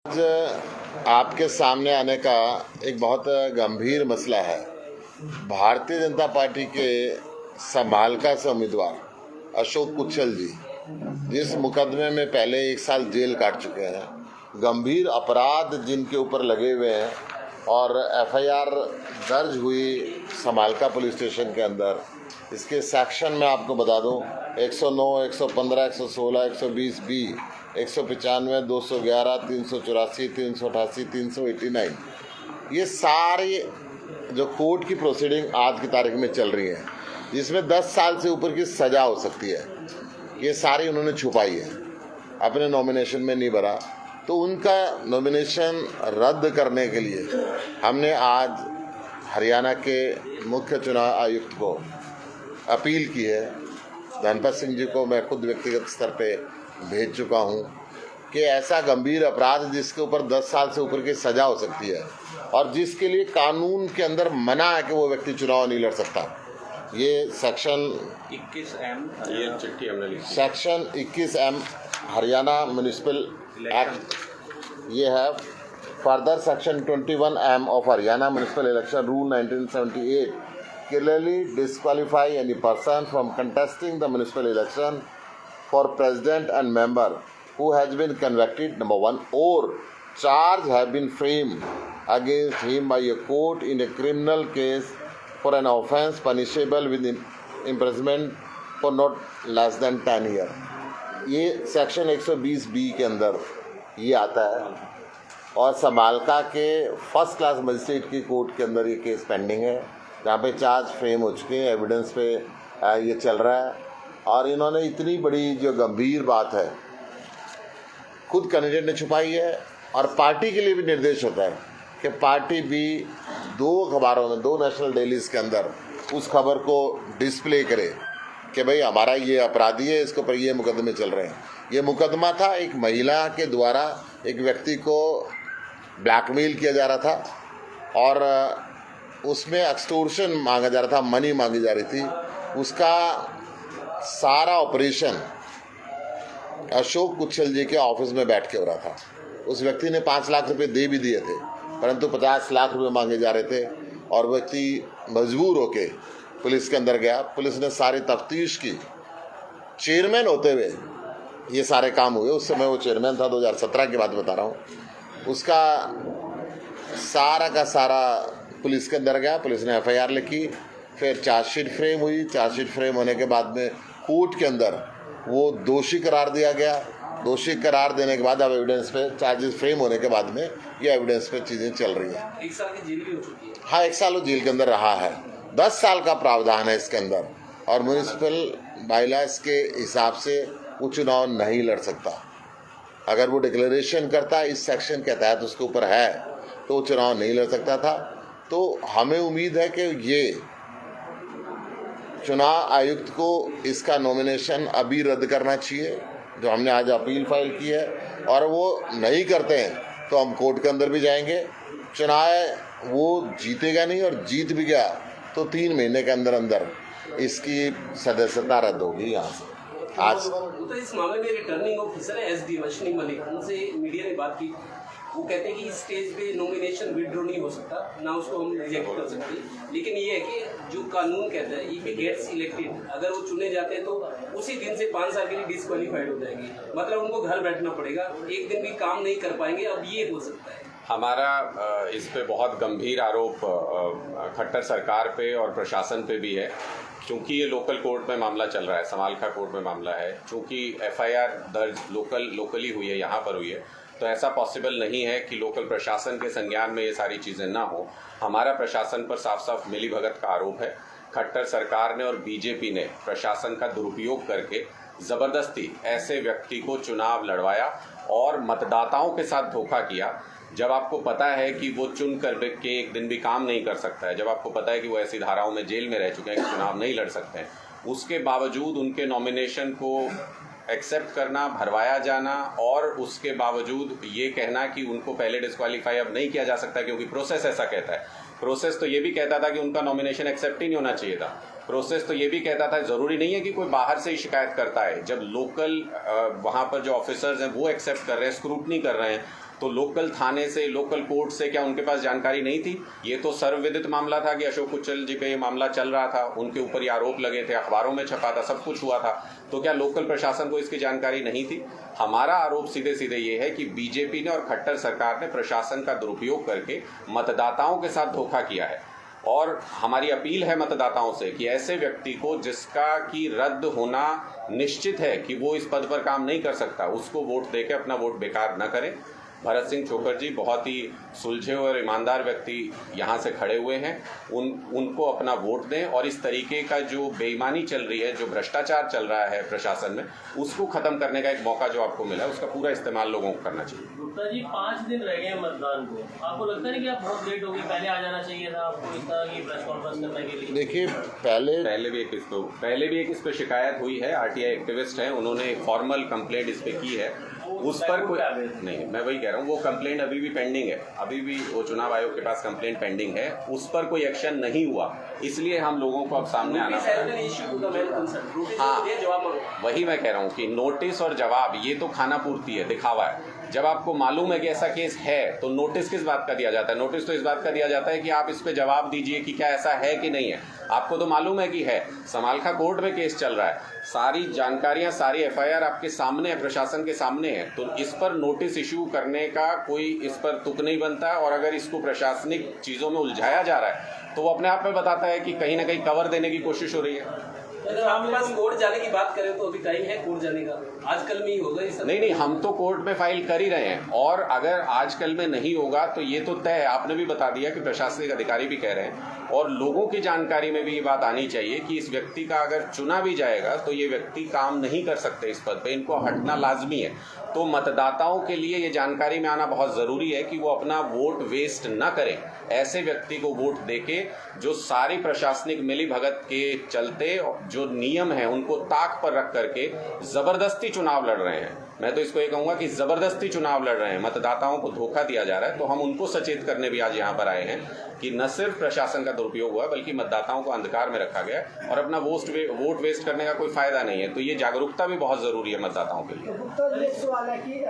आज आपके सामने आने का एक बहुत गंभीर मसला है। भारतीय जनता पार्टी के समालका से उम्मीदवार अशोक कुच्छल जी, जिस मुकदमे में पहले 1 साल जेल काट चुके हैं, गंभीर अपराध जिनके ऊपर लगे हुए हैं और एफआईआर दर्ज हुई समालका पुलिस स्टेशन के अंदर। इसके सेक्शन में आपको बता दूं 109, 115, 116, 120 बी, 195, 211, 384, 388, 389, ये सारी जो कोर्ट की प्रोसीडिंग आज की तारीख में चल रही है, जिसमें 10 साल से ऊपर की सज़ा हो सकती है, ये सारी उन्होंने छुपाई है, अपने नॉमिनेशन में नहीं भरा। तो उनका नॉमिनेशन रद्द करने के लिए हमने आज हरियाणा के मुख्य चुनाव आयुक्त को अपील की है। धनपत सिंह जी को मैं खुद व्यक्तिगत स्तर पे भेज चुका हूँ कि ऐसा गंभीर अपराध जिसके ऊपर 10 साल से ऊपर की सज़ा हो सकती है और जिसके लिए कानून के अंदर मना है कि वो व्यक्ति चुनाव नहीं लड़ सकता, ये सेक्शन 21M ये चिट्ठी हमने लिखी, section 21M Haryana municipal act ये है। Further section 21M of Haryana municipal election rule 1978 clearly disqualify any person from contesting the municipal election for president and member who has been convicted, number 1, or charge have been framed against him by a court in a criminal case for an offence punishable with imprisonment for not less than 10 years। ये section 120B के अंदर ये आता है और समालका के first class magistrate की court के अंदर ये केस पेंडिंग है, जहाँ पे चार्ज फ्रेम हो चुके हैं, एविडेंस पे ये चल रहा है। और इन्होंने इतनी बड़ी जो गंभीर बात है खुद कैंडिडेट ने छुपाई है और पार्टी के लिए भी निर्देश होता है कि पार्टी भी 2 अखबारों में, 2 नेशनल डेलीज के अंदर उस खबर को डिस्प्ले करे कि भाई हमारा ये अपराधी है, इसके ऊपर ये मुकदमे चल रहे हैं। ये मुकदमा था एक महिला के द्वारा एक व्यक्ति को ब्लैकमेल किया जा रहा था और उसमें एक्सटोर्शन मांगा जा रहा था, मनी मांगी जा रही थी। उसका सारा ऑपरेशन अशोक कुच्छल जी के ऑफिस में बैठ के हो रहा था। उस व्यक्ति ने 5 लाख रुपए दे भी दिए थे, परंतु 50 लाख रुपए मांगे जा रहे थे और व्यक्ति मजबूर होके पुलिस के अंदर गया। पुलिस ने सारी तफ्तीश की। चेयरमैन होते हुए ये सारे काम हुए। उस समय वो चेयरमैन था, 2017 की बात बता रहा हूँ। उसका सारा का सारा पुलिस के अंदर गया, पुलिस ने एफआईआर लिखी, फिर चार्जशीट फ्रेम हुई। चार्जशीट फ्रेम होने के बाद में कोर्ट के अंदर वो दोषी करार दिया गया। दोषी करार देने के बाद अब एविडेंस पे चार्जेस फ्रेम होने के बाद में ये एविडेंस पे चीज़ें चल रही हैं। 1 साल की जेल भी हो चुकी है। हाँ, 1 साल वो जेल के अंदर रहा है। 10 साल का प्रावधान है इसके अंदर और म्यूनिसिपल बाइलास के हिसाब से वो चुनाव नहीं लड़ सकता। अगर वो डिक्लेरेशन करता इस सेक्शन के तहत उसके ऊपर है तो वो चुनाव नहीं लड़ सकता था। तो हमें उम्मीद है कि ये चुनाव आयुक्त को इसका नॉमिनेशन अभी रद्द करना चाहिए, जो हमने आज अपील फाइल की है, और वो नहीं करते हैं तो हम कोर्ट के अंदर भी जाएंगे। चुनाव वो जीतेगा नहीं और जीत भी गया तो 3 महीने के अंदर अंदर इसकी सदस्यता रद्द होगी यहाँ से। आज तो इस मामले में रिटर्निंग ऑफिसर है एसडी अश्विनी मलिक, उनसे मीडिया ने बात की। वो कहते हैं कि इस स्टेज पे नॉमिनेशन विड्रॉ नहीं हो सकता, ना उसको हम रिजेक्ट कर सकते। लेकिन ये है कि जो कानून कहता है इफ ही गेट्स इलेक्टेड, अगर वो चुने जाते हैं तो उसी दिन से 5 साल के लिए डिस्क्वालीफाइड हो जाएंगे। मतलब उनको घर बैठना पड़ेगा, एक दिन भी काम नहीं कर पाएंगे। अब ये हो सकता है। हमारा इस पे बहुत गंभीर आरोप खट्टर सरकार पे और प्रशासन पे भी है, क्योंकि ये लोकल कोर्ट में मामला चल रहा है, समालका कोर्ट में मामला है। क्योंकि एफआईआर दर्ज लोकली हुई है, यहाँ पर हुई है, तो ऐसा पॉसिबल नहीं है कि लोकल प्रशासन के संज्ञान में ये सारी चीज़ें ना हो। हमारा प्रशासन पर साफ साफ मिलीभगत का आरोप है। खट्टर सरकार ने और बीजेपी ने प्रशासन का दुरुपयोग करके ज़बरदस्ती ऐसे व्यक्ति को चुनाव लड़वाया और मतदाताओं के साथ धोखा किया। जब आपको पता है कि वो चुन कर के एक दिन भी काम नहीं कर सकता है, जब आपको पता है कि वो ऐसी धाराओं में जेल में रह चुके हैं कि चुनाव नहीं लड़ सकते हैं, उसके बावजूद उनके नॉमिनेशन को एक्सेप्ट करना, भरवाया जाना और उसके बावजूद ये कहना कि उनको पहले डिस्क्वालीफाई अब नहीं किया जा सकता क्योंकि प्रोसेस ऐसा कहता है। प्रोसेस तो ये भी कहता था कि उनका नॉमिनेशन एक्सेप्ट ही नहीं होना चाहिए था। प्रोसेस तो ये भी कहता था, ज़रूरी नहीं है कि कोई बाहर से ही शिकायत करता है। जब लोकल वहाँ पर जो ऑफिसर्स हैं वो एक्सेप्ट कर रहे हैं, स्क्रूटनी कर रहे हैं, तो लोकल थाने से, लोकल कोर्ट से क्या उनके पास जानकारी नहीं थी? ये तो सर्वविदित मामला था कि अशोक उच्छल जी पे ये मामला चल रहा था, उनके ऊपर ये आरोप लगे थे, अखबारों में छपा था, सब कुछ हुआ था। तो क्या लोकल प्रशासन को इसकी जानकारी नहीं थी? हमारा आरोप सीधे सीधे ये है कि बीजेपी ने और खट्टर सरकार ने प्रशासन का दुरुपयोग करके मतदाताओं के साथ धोखा किया है। और हमारी अपील है मतदाताओं से कि ऐसे व्यक्ति को जिसका कि रद्द होना निश्चित है कि वो इस पद पर काम नहीं कर सकता, उसको वोट देके अपना वोट बेकार न करें। भरत सिंह छोकर जी बहुत ही सुलझे और ईमानदार व्यक्ति यहाँ से खड़े हुए हैं, उनको अपना वोट दें और इस तरीके का जो बेईमानी चल रही है, जो भ्रष्टाचार चल रहा है प्रशासन में, उसको खत्म करने का एक मौका जो आपको मिला है उसका पूरा इस्तेमाल लोगों को करना चाहिए। गुप्ता जी 5 दिन रह गए मतदान को, आपको लगता है कि आप बहुत लेट हो गए, पहले आ जाना चाहिए था आपको इस तरह की प्रेस कॉन्फ्रेंस करने के लिए? देखिए, पहले भी एक इस पे शिकायत हुई है, आरटीआई एक्टिविस्ट हैं, उन्होंने एक फॉर्मल कंप्लेंट इस पे की है, उस पर कोई नहीं, मैं वही कह रहा हूँ, वो कंप्लेंट अभी भी पेंडिंग है, अभी भी वो चुनाव आयोग के पास कंप्लेंट पेंडिंग है, उस पर कोई एक्शन नहीं हुआ, इसलिए हम लोगों को अब सामने आना हाँ, वही मैं कह रहा हूँ कि नोटिस और जवाब ये तो खाना पूर्ति है, दिखावा है। जब आपको मालूम है कि ऐसा केस है तो नोटिस किस बात का दिया जाता है? नोटिस तो इस बात का दिया जाता है कि आप इस पे जवाब दीजिए कि क्या ऐसा है कि नहीं है। आपको तो मालूम है कि है, समालखा कोर्ट में केस चल रहा है, सारी जानकारियां, सारी एफआईआर आपके सामने है, प्रशासन के सामने है, तो इस पर नोटिस इश्यू करने का कोई इस पर तुक नहीं बनता है। और अगर इसको प्रशासनिक चीजों में उलझाया जा रहा है तो वो अपने आप में बताता है कि कहीं ना कहीं कवर देने की कोशिश हो रही है। अगर आपके पास कोर्ट जाने की बात करें तो अभी टाइम है कोर्ट जाने का, आजकल में ही होगा ये सब? नहीं, हम तो कोर्ट में फाइल कर ही रहे हैं, और अगर आजकल में नहीं होगा तो ये तो तय है। आपने भी बता दिया कि प्रशासनिक अधिकारी भी कह रहे हैं, और लोगों की जानकारी में भी ये बात आनी चाहिए कि इस व्यक्ति का अगर चुना भी जाएगा तो ये व्यक्ति काम नहीं कर सकते इस पद पे, इनको हटना लाजमी है। तो मतदाताओं के लिए ये जानकारी में आना बहुत ज़रूरी है कि वो अपना वोट वेस्ट न करें, ऐसे व्यक्ति को वोट देके जो सारी प्रशासनिक मिली भगत के चलते जो नियम है उनको ताक पर रख करके ज़बरदस्ती चुनाव लड़ रहे हैं। मैं तो इसको ये कहूँगा कि ज़बरदस्ती चुनाव लड़ रहे हैं, मतदाताओं को धोखा दिया जा रहा है। तो हम उनको सचेत करने भी आज यहाँ पर आए हैं कि न सिर्फ प्रशासन का दुरुपयोग हुआ बल्कि मतदाताओं को अंधकार में रखा गया और अपना वोट वेस्ट करने का कोई फायदा नहीं है। तो ये जागरूकता भी बहुत ज़रूरी है मतदाताओं के लिए। तो ये सवाल है कि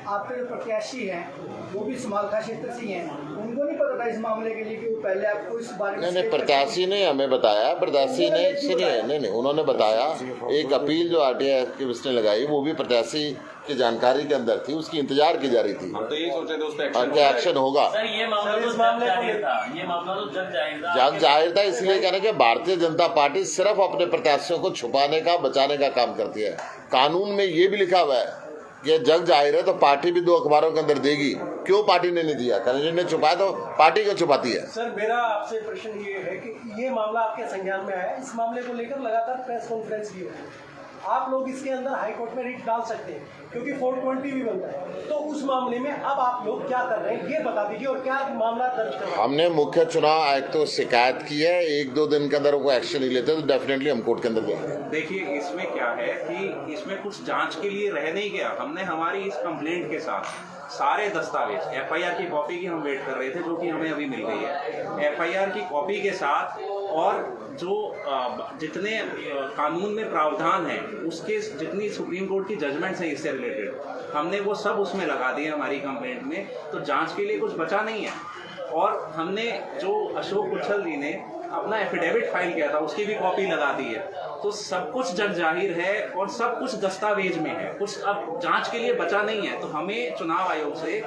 आपके जो प्रत्याशी हैं वो भी समालखा क्षेत्र से ही हैं, उनको नहीं पता था इस मामले के लिए कि वो पहले आपको इस बारे में? नहीं, प्रत्याशी ने हमें बताया, प्रत्याशी ने सुनिए, नहीं, उन्होंने बताया एक अपील जो आरटीआई एक्टिविस्ट ने लगाई वो भी प्रत्याशी की जानकारी के अंदर थी, उसकी इंतजार की जा रही थी। हम तो यही सोच रहे थे उस पर क्या एक्शन होगा। सर ये मामला तो जग जाहिर था, ये मामला तो जग जाहिर था। जग जाहिर था इसलिए कहने कि भारतीय जनता पार्टी सिर्फ अपने प्रत्याशियों को छुपाने का, बचाने का काम करती है। कानून में ये भी लिखा हुआ है कि जग जाहिर है तो पार्टी भी 2 अखबारों के अंदर देगी। क्यों पार्टी ने नहीं दिया? कैंडिडेट ने छुपाया तो पार्टी क्यों छुपाती है? सर मेरा आपसे प्रश्न ये है कि ये मामला आपके संज्ञान में आया, इस मामले को लेकर लगातार प्रेस कॉन्फ्रेंस भी होती है, आप लोग इसके अंदर हाई कोर्ट में रिट डाल सकते हैं क्योंकि 420 भी बनता है, तो उस मामले में अब आप लोग क्या कर रहे हैं ये बता दीजिए और क्या मामला दर्ज कर रहे हैं? हमने मुख्य चुनाव आयुक्त को शिकायत की है, 1-2 दिन के अंदर वो एक्शन नहीं लेते तो डेफिनेटली हम कोर्ट के अंदर जाएंगे। देखिए इसमें क्या है कि इसमें कुछ जांच के लिए रह नहीं गया, हमने हमारी इस कंप्लेंट के साथ सारे दस्तावेज, एफआईआर की कॉपी की हम वेट कर रहे थे जो कि हमें अभी मिल गई है, एफआईआर की कॉपी के साथ और जो जितने कानून में प्रावधान है उसके जितनी सुप्रीम कोर्ट की जजमेंट्स हैं इससे रिलेटेड हमने वो सब उसमें लगा दिए हमारी कंप्लेंट में, तो जांच के लिए कुछ बचा नहीं है। और हमने जो अशोक उच्छल जी ने अपना एफिडेविट फाइल किया था उसकी भी कॉपी लगा दी है, तो सब कुछ जग जाहिर है और सब कुछ दस्तावेज में है, कुछ अब जांच के लिए बचा नहीं है। तो हमें चुनाव आयोग से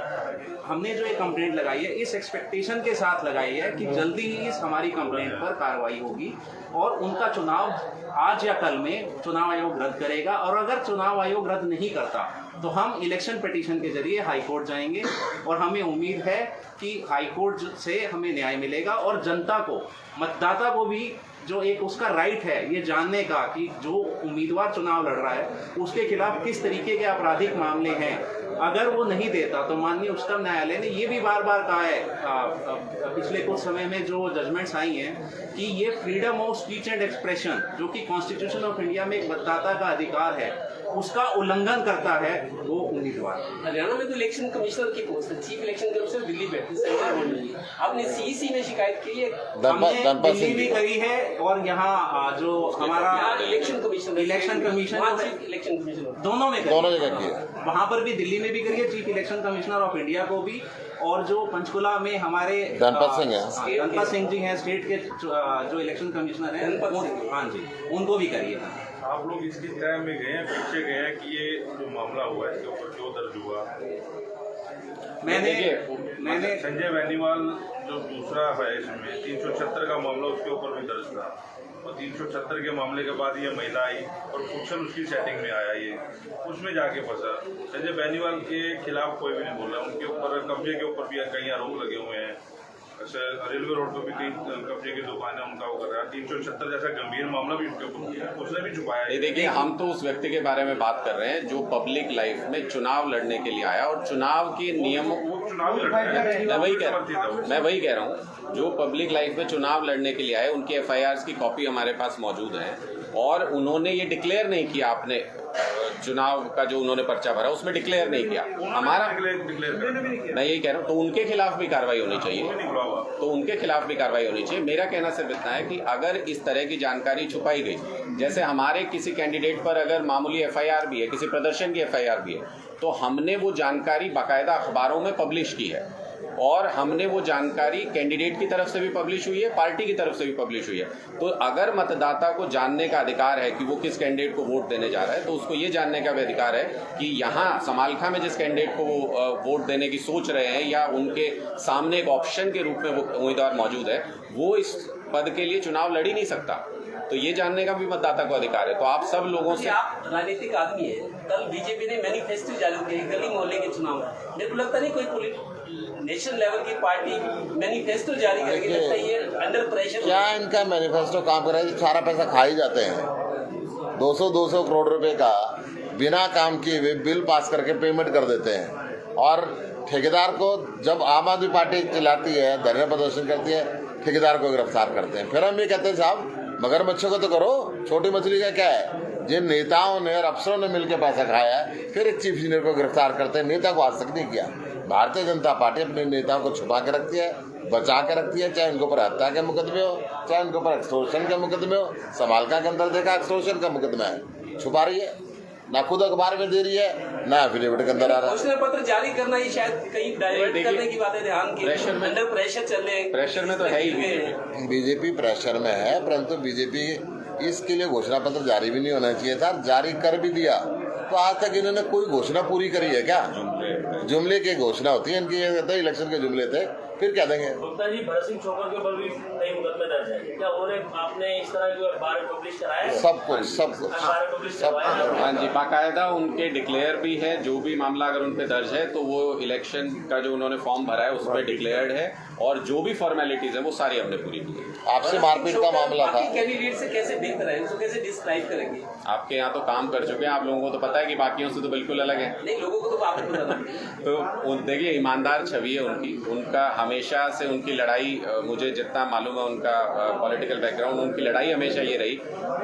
हमने जो ये कंप्लेंट लगाई है इस एक्सपेक्टेशन के साथ लगाई है कि जल्दी ही इस हमारी कंप्लेंट पर कार्रवाई होगी और उनका चुनाव आज या कल में चुनाव आयोग रद्द करेगा। और अगर चुनाव आयोग रद्द नहीं करता तो हम इलेक्शन पिटीशन के जरिए हाई कोर्ट जाएंगे और हमें उम्मीद है कि हाई कोर्ट से हमें न्याय मिलेगा और जनता को, मतदाता को भी जो एक उसका राइट है ये जानने का कि जो उम्मीदवार चुनाव लड़ रहा है उसके खिलाफ किस तरीके के आपराधिक मामले हैं, अगर वो नहीं देता तो माननीय उच्चतम न्यायालय ने ये भी बार बार कहा है पिछले कुछ समय में जो जजमेंट्स आई हैं कि ये freedom of speech and expression जो कि कॉन्स्टिट्यूशन ऑफ इंडिया में एक मतदाता का अधिकार है उसका उल्लंघन करता है वो उम्मीदवार। हरियाणा में तो इलेक्शन कमिश्नर की पोस्ट है, चीफ इलेक्शन कमिश्नर दिल्ली बैठे, सेंट्रल बोर्ड में आपने सीईसी में शिकायत की है? हमने दिल्ली भी करी है और यहाँ जो हमारा election commission election commission election commission दोनों में दोनों जगह की है। वहाँ पर भी दिल्ली में भी करी है, chief election commissioner of India को भी, और जो पंचकुला में हमारे गणपत सिंह हैं। गणपत सिंह जी हैं स्टेट के जो इलेक्शन कमिश्नर हैं, हाँ जी, उनको भी करी है। आप लोग इसकी तय में गए हैं, पीछे गए हैं कि ये जो मामला हुआ है इसके ऊपर क्यों दर्ज हुआ? मैंने संजय बेनीवाल जो दूसरा है इसमें 376 का मामला, उसके ऊपर भी दर्ज था, और 376 के मामले के बाद ये महिला आई और फुक्शन उसकी सेटिंग में आया, ये उसमें जाके फंसा। संजय बेनीवाल के खिलाफ कोई भी नहीं बोल रहा, उनके ऊपर कब्जे के ऊपर भी कई आरोप लगे हुए हैं। अच्छा, रेलवे रोड पर भी कई कब्जे की दुकान है, उनका वो कर रहा है। 376 जैसा गंभीर मामला भी उनके ऊपर उसने भी छुपाया है। देखिए, हम तो उस व्यक्ति के बारे में बात कर रहे हैं जो पब्लिक लाइफ में चुनाव लड़ने के लिए आया और चुनाव के नियमों, वो चुनाव ही लड़ रहा है। मैं वही कह रहा हूँ, जो पब्लिक लाइफ में चुनाव लड़ने के लिए आए उनकी FIRs की कॉपी हमारे पास मौजूद है, और उन्होंने ये डिक्लेयर नहीं किया, आपने चुनाव का जो उन्होंने पर्चा भरा उसमें डिक्लेयर नहीं किया। हमारा, मैं यही कह रहा हूँ, तो उनके खिलाफ भी कार्रवाई होनी चाहिए, मेरा कहना सिर्फ इतना है कि अगर इस तरह की जानकारी छुपाई गई, जैसे हमारे किसी कैंडिडेट पर अगर मामूली FIR भी है, किसी प्रदर्शन की FIR भी है, तो हमने वो जानकारी बाकायदा अखबारों में पब्लिश की है, और हमने वो जानकारी कैंडिडेट की तरफ से भी पब्लिश हुई है, पार्टी की तरफ से भी पब्लिश हुई है। तो अगर मतदाता को जानने का अधिकार है कि वो किस कैंडिडेट को वोट देने जा रहा है, तो उसको ये जानने का भी अधिकार है कि यहाँ समालखा में जिस कैंडिडेट को वो वोट देने की सोच रहे हैं, या उनके सामने एक ऑप्शन के रूप में वो उम्मीदवार मौजूद है, वो इस पद के लिए चुनाव लड़ ही नहीं सकता। तो ये जानने का भी मतदाता को अधिकार है। तो आप सब लोगों से, आप राजनीतिक आदमी है, कल बीजेपी ने मैनिफेस्टो जारी किया गली मोहल्ले के चुनाव में, मेरे को लगता नहीं कोई नेशनल लेवल की पार्टी मैनिफेस्टो जारी करेगी, लगता है ये अंडर प्रेशर। क्या इनका मैनिफेस्टो काम कर रहा है? सारा पैसा खा ही जाते हैं। 200 करोड़ रुपए का बिना काम किए हुए बिल पास करके पेमेंट कर देते हैं, और ठेकेदार को जब आम आदमी पार्टी चिल्लाती है, धरना प्रदर्शन करती है, ठेकेदार को गिरफ्तार करते हैं। फिर हम ये कहते हैं साहब मगरमच्छों को तो करो, छोटी मछली का क्या है? जिन नेताओं ने और अफसरों ने मिलकर पैसा खाया है, फिर एक चीफ इंजीनियर को गिरफ्तार करते हैं। नेता को आज तक नहीं किया। भारतीय जनता पार्टी अपने नेताओं को छुपा के रखती है, बचा के रखती है, चाहे उनके ऊपर हत्या के मुकदमे हो, चाहे उनके ऊपर एक्सटॉर्शन के मुकदमे हो। समालखा के अंदर देखा एक्सटॉर्शन का मुकदमा है, छुपा रही है, ना खुद अखबार में दे रही है, ना एफिडेविट के अंदर आ रहा है। घोषणा पत्र जारी करना ही शायद कहीं डाइवर्ट करने की बात है, ध्यान की अंडर प्रेशर चल रहे हैं। प्रेशर में तो है ही, बीजेपी प्रेशर में है, परंतु बीजेपी इसके लिए घोषणा पत्र जारी भी नहीं होना चाहिए था, जारी कर भी दिया। तो आज तक इन्होंने कोई घोषणा पूरी करी है क्या? जुमले की घोषणा होती है इनकी, ये तो इलेक्शन के जुमले थे, फिर क्या देंगे? गुप्ता जी, भरत सिंह छोकर के ऊपर भी कई मुकदमे दर्ज है, क्या उन्होंने आपने इस तरह के अखबार में पब्लिश कराया है? सब कुछ अखबार में पब्लिश करवाया है? हाँ जी, बाकायदा उनके डिक्लेयर भी है। जो भी मामला अगर उन पे दर्ज है तो वो इलेक्शन का जो उन्होंने फॉर्म भरा है उसमें डिक्लेयर्ड है, और जो भी फॉर्मेलिटीज है वो सारी हमने पूरी की है। आपसे मारपीट का मामला था, कैंडिडेट से कैसे बेहतर है, उसको कैसे डिस्क्राइब करेंगे? आपके यहाँ तो काम कर चुके हैं, आप लोगों को तो पता है कि बाकियों से तो बिल्कुल अलग है। नहीं, लोगों को तो आपने पता तो देखिए, ईमानदार छवि है उनकी, उनका हमेशा से उनकी लड़ाई, मुझे जितना मालूम है उनका पॉलिटिकल बैकग्राउंड, उनकी लड़ाई हमेशा ये रही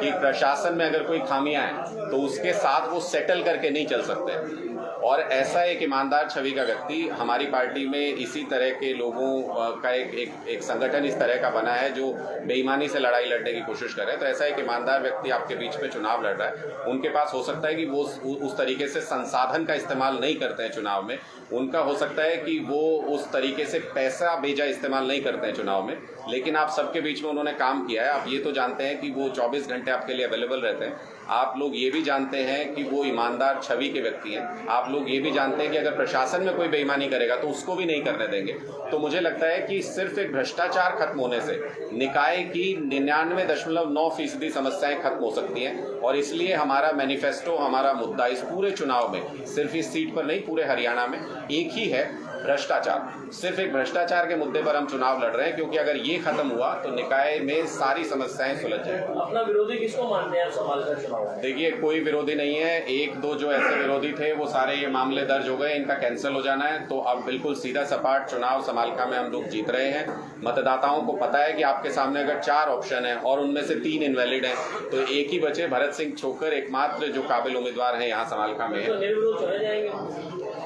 कि प्रशासन में अगर कोई खामियां हैं तो उसके साथ वो सेटल करके नहीं चल सकते। और ऐसा एक ईमानदार छवि का व्यक्ति हमारी पार्टी में, इसी तरह के लोगों का एक संगठन इस तरह का बना है जो बेईमानी से लड़ाई लड़ने की कोशिश करे। तो ऐसा एक ईमानदार व्यक्ति आपके बीच में चुनाव लड़ रहा है, उनके पास हो सकता है कि वो उस तरीके से संसाधन का इस्तेमाल नहीं करते हैं चुनाव में, उनका हो सकता है कि वो उस तरीके से पैसा बेजा इस्तेमाल नहीं करते हैं चुनाव में, लेकिन आप सबके बीच में उन्होंने काम किया है। आप ये तो जानते हैं कि वो 24 घंटे आपके लिए अवेलेबल रहते हैं। आप लोग ये भी जानते हैं कि वो ईमानदार छवि के व्यक्ति हैं। आप लोग ये भी जानते हैं कि अगर प्रशासन में कोई बेईमानी करेगा तो उसको भी नहीं करने देंगे। तो मुझे लगता है कि सिर्फ एक भ्रष्टाचार खत्म होने से निकाय की 99.9% समस्याएं खत्म हो सकती हैं, और इसलिए हमारा मैनिफेस्टो, हमारा मुद्दा इस पूरे चुनाव में, सिर्फ इस सीट पर नहीं पूरे हरियाणा में एक ही है, भ्रष्टाचार। सिर्फ एक भ्रष्टाचार के मुद्दे पर हम चुनाव लड़ रहे हैं, क्योंकि अगर ये खत्म हुआ तो निकाय में सारी समस्याएं सुलझ जाएंगी। अपना विरोधी किसको मानते हैं समालखा चुनाव? देखिए, कोई विरोधी नहीं है। एक दो जो ऐसे विरोधी थे वो सारे ये मामले दर्ज हो गए, इनका कैंसिल हो जाना है। तो अब बिल्कुल सीधा सपाट चुनाव समालखा में हम लोग जीत रहे हैं। मतदाताओं को पता है कि आपके सामने अगर 4 ऑप्शन है और उनमें से 3 इनवैलिड हैं, तो एक ही बचे, भरत सिंह छोकर एकमात्र जो काबिल उम्मीदवार हैं यहाँ समालखा में है। तो निर्विरोध चले जाएंगे?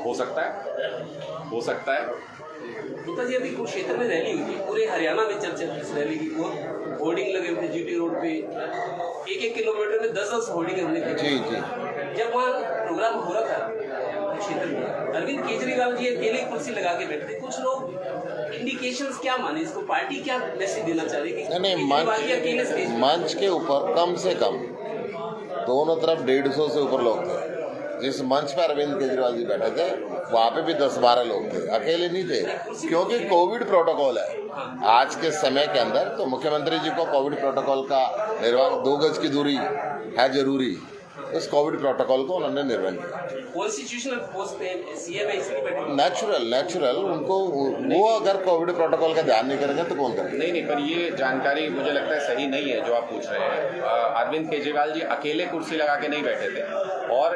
हो सकता है। गुप्ता जी, अभी कुछ क्षेत्र में रैली हुई थी, पूरे हरियाणा में चर्चा थी इस रैली की। वो होर्डिंग लगे हुए थे GT रोड पे, 1-1 किलोमीटर में 10-10 होर्डिंग हमने देखी। जी। जब वहाँ प्रोग्राम हो रहा था क्षेत्र में अरविंद केजरीवाल जी अकेले कुर्सी लगा के बैठते, कुछ लोग इंडिकेशंस क्या माने इसको, पार्टी क्या मैसेज देना चाह रही है कि नहीं, केजरीवाल जी अकेले स्टेज पे? मंच के ऊपर कम से कम दोनों तरफ 150 से ऊपर लोग थे। जिस मंच पर अरविंद केजरीवाल जी बैठे थे वहाँ पे भी 10-12 लोग थे, अकेले नहीं थे, क्योंकि कोविड प्रोटोकॉल है आज के समय के अंदर। तो मुख्यमंत्री जी को कोविड प्रोटोकॉल का निर्वहन, 2 गज की दूरी है जरूरी, उस कोविड प्रोटोकॉल को उन्होंने निर्वहन किया। कॉन्स्टिट्यूशनल पोस्ट पे सीएम है इसलिए बैठे। नेचुरल उनको, वो अगर कोविड प्रोटोकॉल का ध्यान नहीं करेंगे तो कौन करेगा? नहीं, पर ये जानकारी मुझे लगता है सही नहीं है जो आप पूछ रहे हैं। अरविंद केजरीवाल जी अकेले कुर्सी लगा के नहीं बैठे थे और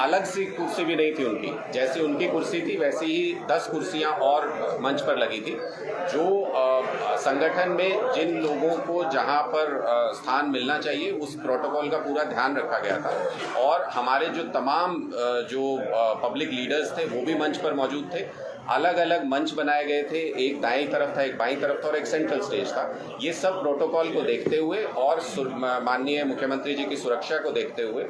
अलग सी कुर्सी भी नहीं थी उनकी। जैसी उनकी कुर्सी थी वैसी ही 10 कुर्सियां और मंच पर लगी थी। जो संगठन में जिन लोगों को जहां पर स्थान मिलना चाहिए उस प्रोटोकॉल का पूरा ध्यान रखा गया था और हमारे जो तमाम जो पब्लिक लीडर्स थे वो भी मंच पर मौजूद थे। अलग अलग मंच बनाए गए थे, एक दाईं तरफ था, एक बाईं तरफ था और एक सेंट्रल स्टेज था। ये सब प्रोटोकॉल को देखते हुए और माननीय मुख्यमंत्री जी की सुरक्षा को देखते हुए